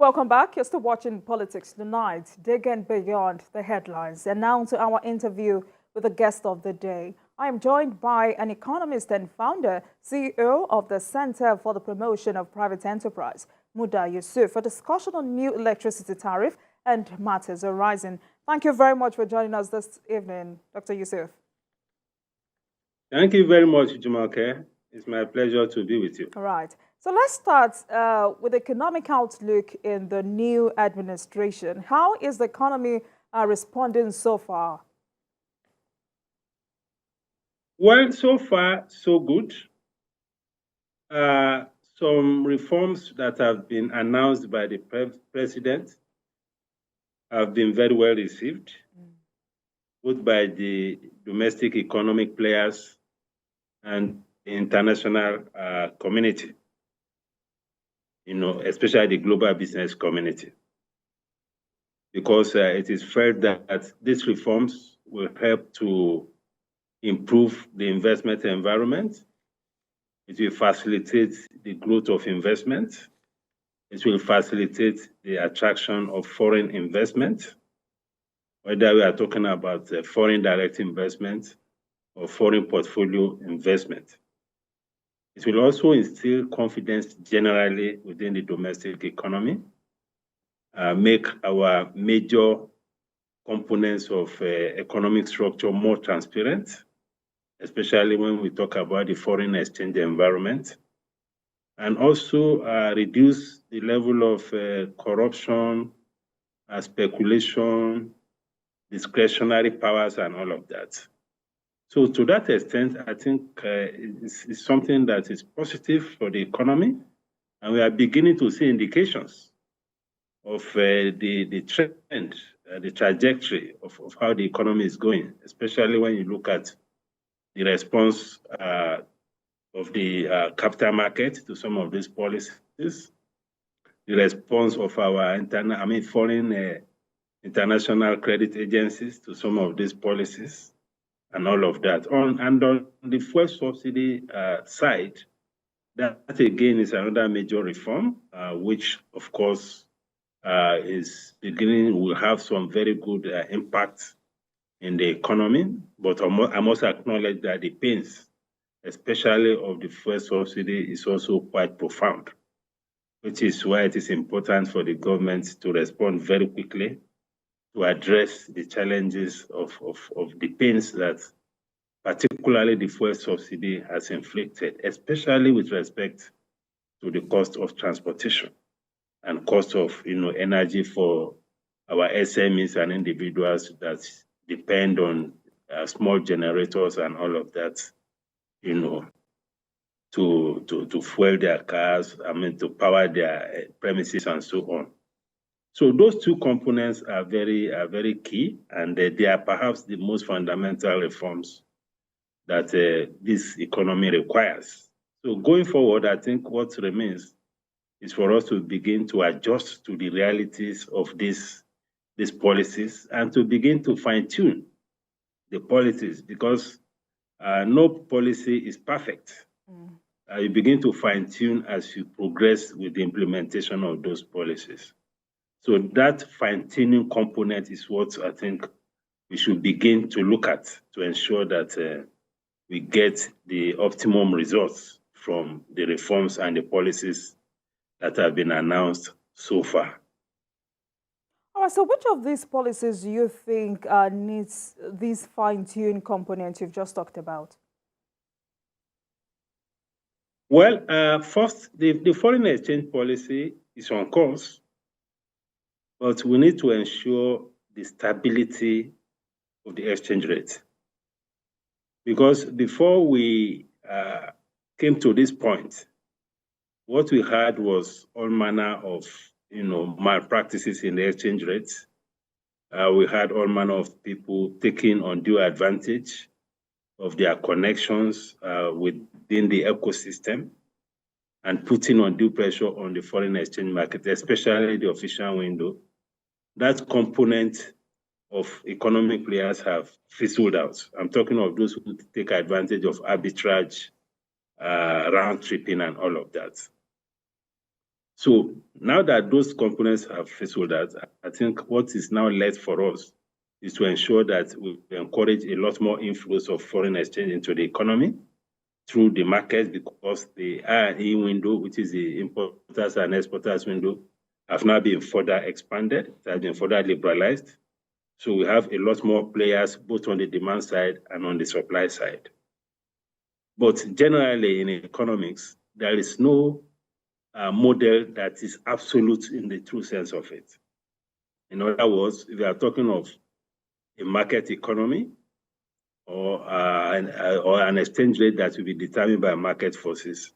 Welcome back. You're still watching Politics Tonight, digging beyond the headlines. And now to our interview with the guest of the day. I am joined by an economist and founder, CEO of the Center for the Promotion of Private Enterprise, MUDA, Yusuf, for discussion on new electricity tariff and matters arising. Thank you very much for joining us this evening, Dr. Yusuf. Thank you very much, Jumalke. It's my pleasure to be with you. All right. So let's start with economic outlook in the new administration. How is the economy responding so far? Well, so far, so good. Some reforms that have been announced by the president have been very well received, both by the domestic economic players and the international community, especially the global business community, because it is felt that these reforms will help to improve the investment environment. It will facilitate the growth of investment. It will facilitate the attraction of foreign investment, whether we are talking about foreign direct investment or foreign portfolio investment. It will also instill confidence generally within the domestic economy, make our major components of economic structure more transparent, especially when we talk about the foreign exchange environment, and also reduce the level of corruption, speculation, discretionary powers, and all of that. So to that extent, I think it's something that is positive for the economy, and we are beginning to see indications of the trend, the trajectory of how the economy is going, especially when you look at the response of the capital market to some of these policies, the response of our foreign international credit agencies to some of these policies, and all of that. And on the fuel subsidy side, that again is another major reform, which of course will have some very good impact in the economy, but I must acknowledge that the pains, especially of the fuel subsidy, is also quite profound, which is why it is important for the government to respond very quickly to address the challenges of the pains that particularly the fuel subsidy has inflicted, especially with respect to the cost of transportation and cost of energy for our SMEs and individuals that depend on small generators and all of that, to fuel their cars, to power their premises and so on. So those two components are very key, and they are perhaps the most fundamental reforms that this economy requires. So going forward, I think what remains is for us to begin to adjust to the realities of these policies and to begin to fine-tune the policies, because no policy is perfect. You begin to fine-tune as you progress with the implementation of those policies. So that fine-tuning component is what I think we should begin to look at to ensure that we get the optimum results from the reforms and the policies that have been announced so far. All right, so which of these policies do you think needs these fine-tuned components you've just talked about? Well, first, the foreign exchange policy is on course, but we need to ensure the stability of the exchange rate. Because before we came to this point, what we had was all manner of malpractices in the exchange rates. We had all manner of people taking undue advantage of their connections within the ecosystem and putting undue pressure on the foreign exchange market, especially the official window. That component of economic players have fizzled out. I'm talking of those who take advantage of arbitrage, round tripping, and all of that. So now that those components have fizzled out, I think what is now left for us is to ensure that we encourage a lot more inflows of foreign exchange into the economy through the market, because the I&E window, which is the importers and exporters window, have now been further expanded. It has been further liberalized. So we have a lot more players, both on the demand side and on the supply side. But generally in economics, there is no model that is absolute in the true sense of it. In other words, if we are talking of a market economy or an exchange rate that will be determined by market forces,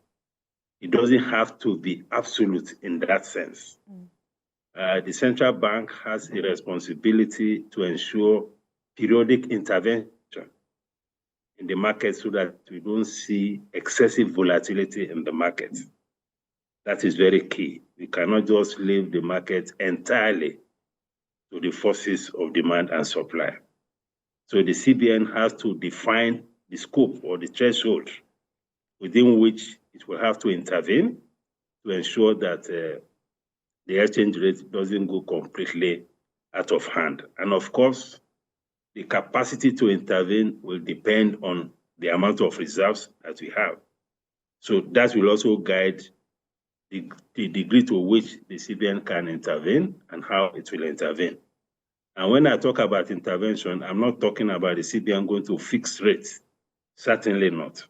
it doesn't have to be absolute in that sense. The central bank has a responsibility to ensure periodic intervention in the market so that we don't see excessive volatility in the market. That is very key. We cannot just leave the market entirely to the forces of demand and supply. So the CBN has to define the scope or the threshold within which it will have to intervene to ensure that the exchange rate doesn't go completely out of hand. And of course, the capacity to intervene will depend on the amount of reserves that we have. So that will also guide the degree to which the CBN can intervene and how it will intervene. And when I talk about intervention, I'm not talking about the CBN going to fix rates. Certainly not.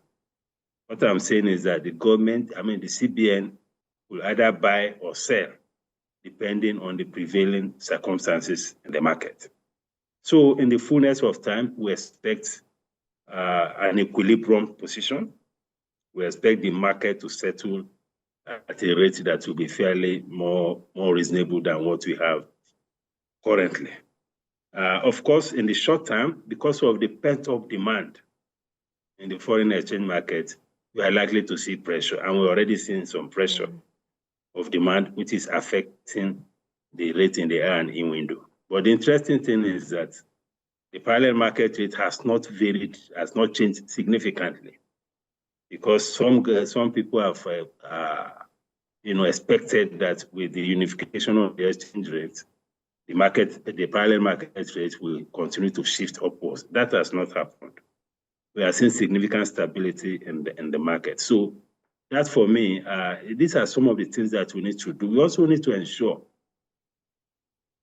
What I'm saying is that the government, the CBN, will either buy or sell depending on the prevailing circumstances in the market. So in the fullness of time, we expect an equilibrium position. We expect the market to settle at a rate that will be fairly more reasonable than what we have currently. Of course, in the short term, because of the pent-up demand in the foreign exchange market, we are likely to see pressure, and we're already seeing some pressure of demand, which is affecting the rate in the I&E window. But the interesting thing is that the parallel market rate has not varied, has not changed significantly, because some people have expected that with the unification of the exchange rate, the parallel market rate will continue to shift upwards. That has not happened. We are seeing significant stability in the market. So that, for me, these are some of the things that we need to do. We also need to ensure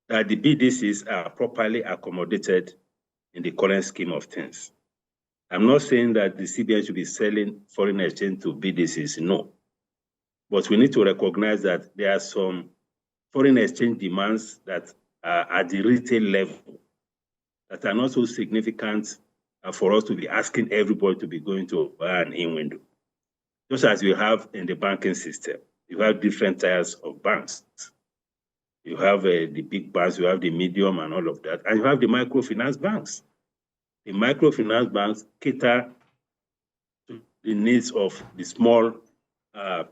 that the BDCs are properly accommodated in the current scheme of things. I'm not saying that the CBN should be selling foreign exchange to BDCs, no. But we need to recognize that there are some foreign exchange demands that are at the retail level that are not so significant for us to be asking everybody to be going to an in-window. Just as you have in the banking system, you have different tiers of banks. You have the big banks, you have the medium and all of that, and you have the microfinance banks. The microfinance banks cater to the needs of the small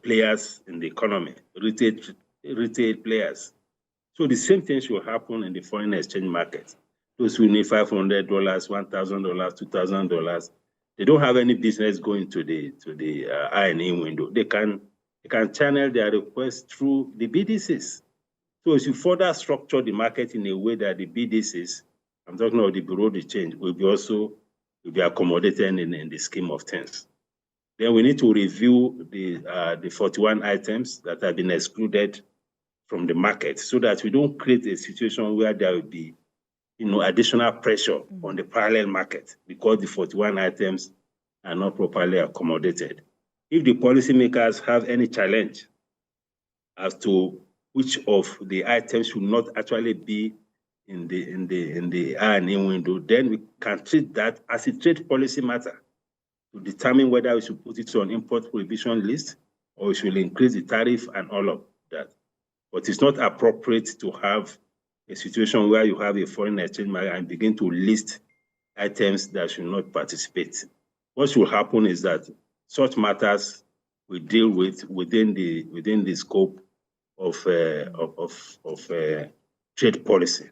players in the economy, retail players. So the same thing should happen in the foreign exchange market. Those who need $500, $1,000, $2,000, they don't have any business going to the I&E window. They can channel their requests through the BDCs. So as you further structure the market in a way that the BDCs, I'm talking about the Bureau de Change, will be accommodated in the scheme of things. Then we need to review the 41 items that have been excluded from the market so that we don't create a situation where there will be additional pressure on the parallel market because the 41 items are not properly accommodated. If the policymakers have any challenge as to which of the items should not actually be in the I&E window, then we can treat that as a trade policy matter to determine whether we should put it on import prohibition list or we should increase the tariff and all of that. But it's not appropriate to have a situation where you have a foreign exchange market and begin to list items that should not participate. What should happen is that such matters we deal with within the scope of trade policy.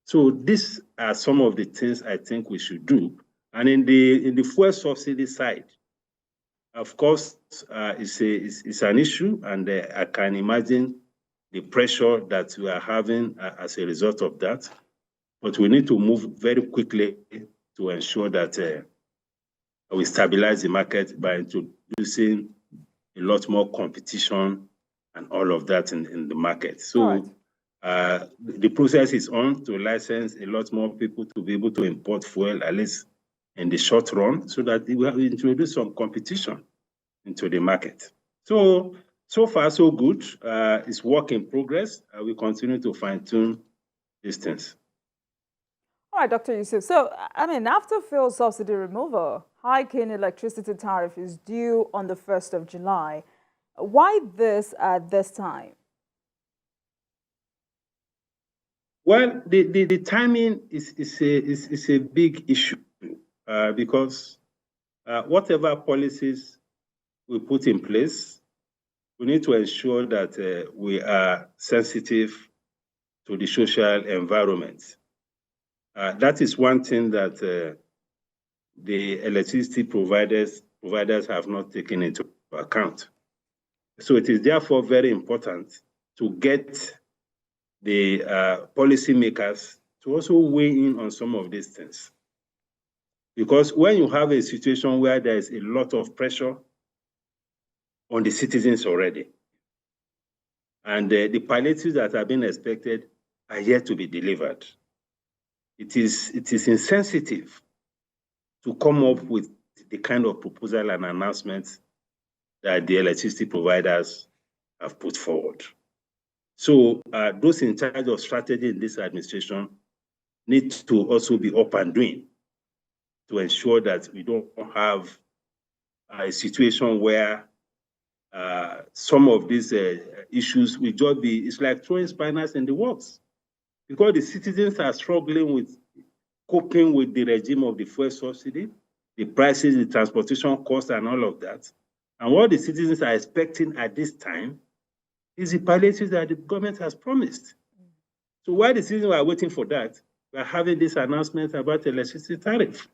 So these are some of the things I think we should do. And in the fuel subsidy side, of course, it's an issue, and I can imagine the pressure that we are having as a result of that. But we need to move very quickly to ensure that we stabilize the market by introducing a lot more competition and all of that in the market. So the process is on to license a lot more people to be able to import fuel, at least in the short run, so that we will introduce some competition into the market. So far, so good. It's work in progress. We continue to fine-tune these things. All right, Dr. Yusuf. So, I mean, after fuel subsidy removal, hiking electricity tariff is due on the 1st of July. Why this at this time? Well, the timing is a big issue because whatever policies we put in place, we need to ensure that we are sensitive to the social environment. That is one thing that the electricity providers have not taken into account. So it is therefore very important to get the policymakers to also weigh in on some of these things. Because when you have a situation where there is a lot of pressure on the citizens already, and the palliatives that are being expected are yet to be delivered, it is insensitive to come up with the kind of proposal and announcements that the electricity providers have put forward. So those in charge of strategy in this administration need to also be up and doing to ensure that we don't have a situation where some of these issues will just be, it's like throwing spanners in the works, because the citizens are struggling with coping with the regime of the fuel subsidy, the prices, the transportation costs, and all of that. And what the citizens are expecting at this time is the palliatives that the government has promised. So while the citizens are waiting for that, we are having this announcement about electricity tariff.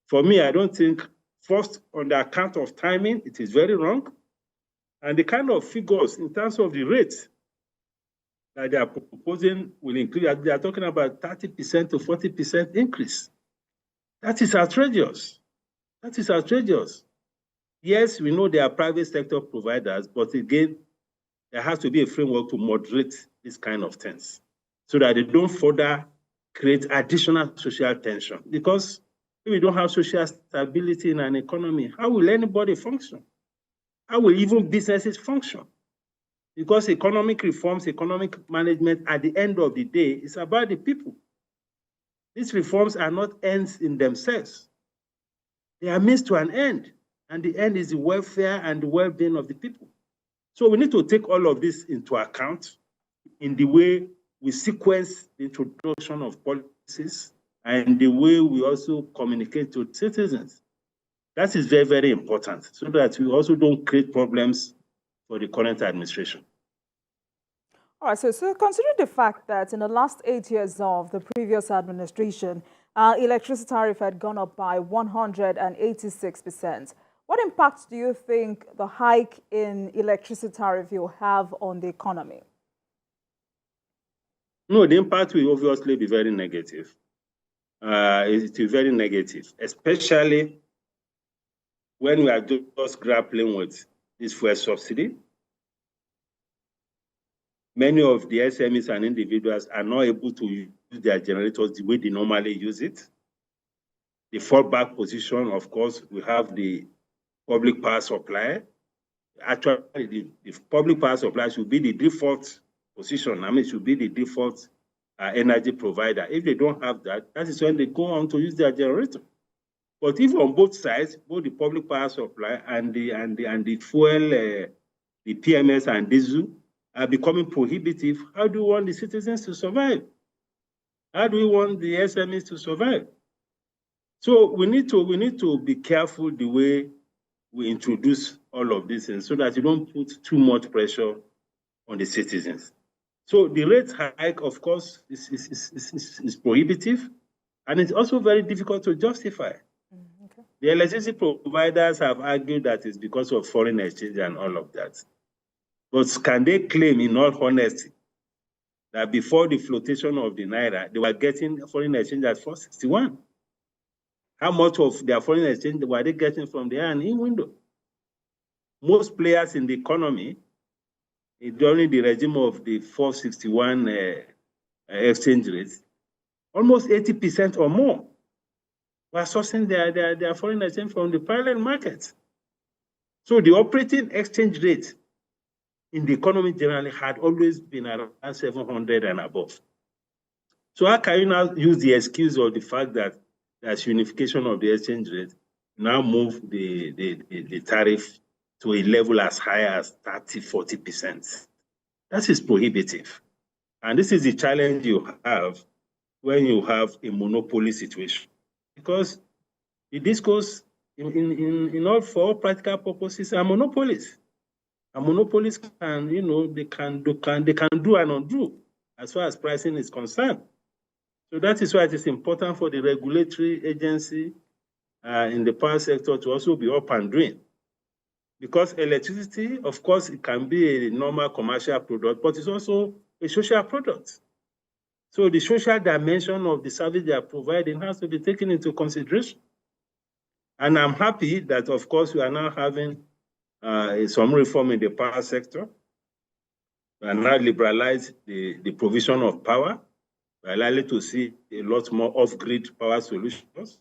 For me, I don't think, first, on the account of timing, it is very wrong. And the kind of figures in terms of the rates that they are proposing will increase. They are talking about 30% to 40% increase. That is outrageous. That is outrageous. Yes, we know there are private sector providers, but again, there has to be a framework to moderate these kind of things so that they don't further create additional social tension. Because if we don't have social stability in an economy, how will anybody function? How will even businesses function? Because economic reforms, economic management, at the end of the day, is about the people. These reforms are not ends in themselves. They are means to an end, and the end is the welfare and the well-being of the people. So we need to take all of this into account in the way we sequence the introduction of policies and the way we also communicate to citizens. That is very, very important, so that we also don't create problems for the current administration. All right, so considering the fact that in the last 8 years of the previous administration, electricity tariff had gone up by 186%, what impact do you think the hike in electricity tariff will have on the economy? No, the impact will obviously be very negative. It is very negative, especially when we are just grappling with this fuel subsidy. Many of the SMEs and individuals are not able to use their generators the way they normally use it. The fallback position, of course, we have the public power supply. Actually, the public power supply should be the default position. I mean, it should be the default energy provider. If they don't have that, that is when they go on to use their generator. But if on both sides, both the public power supply and the fuel, the PMS and diesel are becoming prohibitive, how do we want the citizens to survive? How do we want the SMEs to survive? So we need to be careful the way we introduce all of this things so that you don't put too much pressure on the citizens. So the rate hike, of course, is prohibitive, and it's also very difficult to justify. Okay. The electricity providers have argued that it's because of foreign exchange and all of that. But can they claim in all honesty that before the flotation of the Naira, they were getting foreign exchange at 461? How much of their foreign exchange were they getting from the earning window? Most players in the economy, during the regime of the 461 exchange rate, almost 80% or more were sourcing their foreign exchange from the parallel market. So the operating exchange rate in the economy generally had always been around 700 and above. So how can you now use the excuse of the fact that there's unification of the exchange rate, now move the tariff to a level as high as 30, 40%? That is prohibitive. And this is the challenge you have when you have a monopoly situation. Because the discourse, in all for all practical purposes, are monopolies. And monopolies can, they can do and undo as far as pricing is concerned. So that is why it is important for the regulatory agency in the power sector to also be up and doing. Because electricity, of course, it can be a normal commercial product, but it's also a social product. So the social dimension of the service they are providing has to be taken into consideration. And I'm happy that, of course, we are now having some reform in the power sector. We are now liberalized the provision of power. We are likely to see a lot more off-grid power solutions.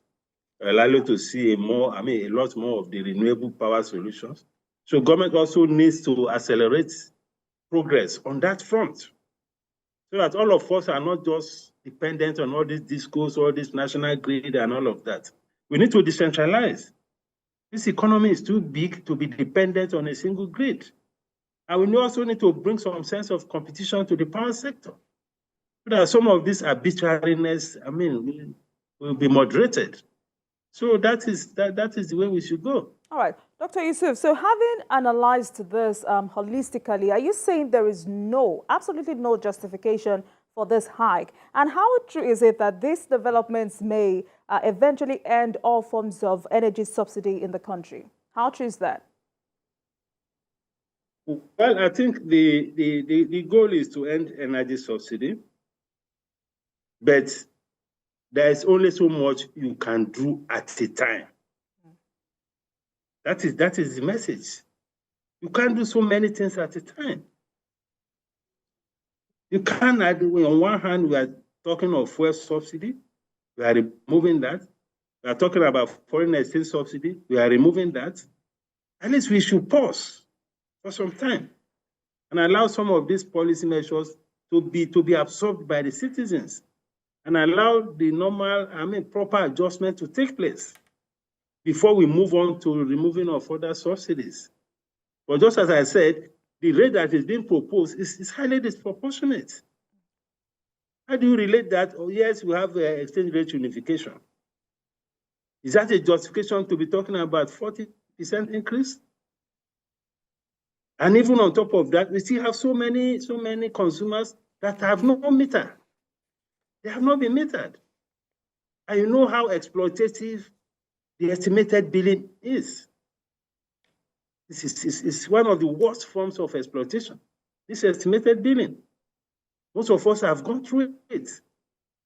We are likely to see a lot more of the renewable power solutions. So government also needs to accelerate progress on that front, so that all of us are not just dependent on all this discourse, all this national grid and all of that. We need to decentralize. This economy is too big to be dependent on a single grid. And we also need to bring some sense of competition to the power sector, so that some of this arbitrariness, will be moderated. So that is the way we should go. All right, Dr. Yusuf, so having analyzed this holistically, are you saying there is absolutely no justification for this hike? And how true is it that these developments may eventually end all forms of energy subsidy in the country? How true is that? Well, I think the goal is to end energy subsidy, but there is only so much you can do at a time. That is the message. You can't do so many things at a time. You can't, on one hand, we are talking of fuel subsidy, we are removing that. We are talking about foreign exchange subsidy, we are removing that. At least we should pause for some time and allow some of these policy measures to be absorbed by the citizens, and allow the normal, proper adjustment to take place before we move on to removing of other subsidies. But just as I said, the rate that is being proposed is highly disproportionate. How do you relate that? Oh, yes, we have exchange rate unification. Is that a justification to be talking about 40% increase? And even on top of that, we still have so many consumers that have no meter. They have not been metered. And you know how exploitative the estimated billing is. This is one of the worst forms of exploitation, this estimated billing. Most of us have gone through it.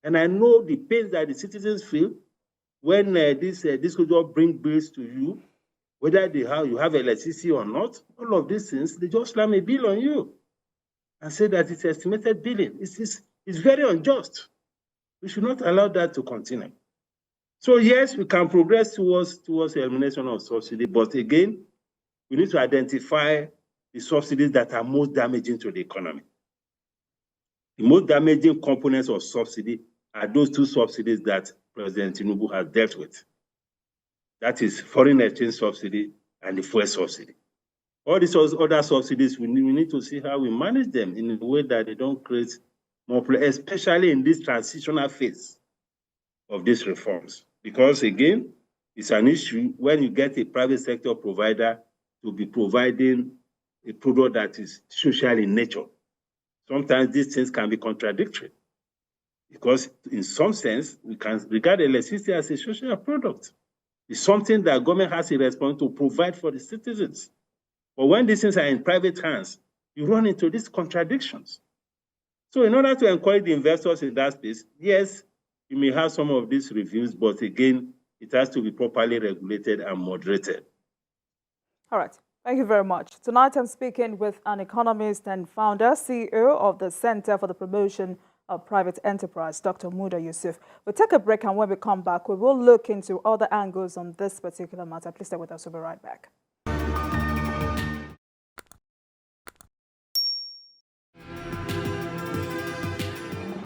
And I know the pain that the citizens feel when this could bring bills to you, whether you have electricity or not. All of these things, they just slam a bill on you and say that it's estimated billing. It's very unjust. We should not allow that to continue. So yes, we can progress towards the elimination of subsidy, but again, we need to identify the subsidies that are most damaging to the economy. The most damaging components of subsidy are those two subsidies that President Tinubu has dealt with. That is foreign exchange subsidy and the fuel subsidy. All these other subsidies, we need to see how we manage them in a way that they don't create more, especially in this transitional phase of these reforms. Because again, it's an issue when you get a private sector provider to be providing a product that is social in nature. Sometimes these things can be contradictory, because in some sense, we can regard electricity as a social product. It's something that government has a responsibility to provide for the citizens. But when these things are in private hands, you run into these contradictions. So in order to encourage the investors in that space, yes, you may have some of these reviews, but again, it has to be properly regulated and moderated. All right. Thank you very much. Tonight, I'm speaking with an economist and founder, CEO of the Center for the Promotion of Private Enterprise, Dr. MUDA Yusuf. We'll take a break, and when we come back, we will look into other angles on this particular matter. Please stay with us. We'll be right back.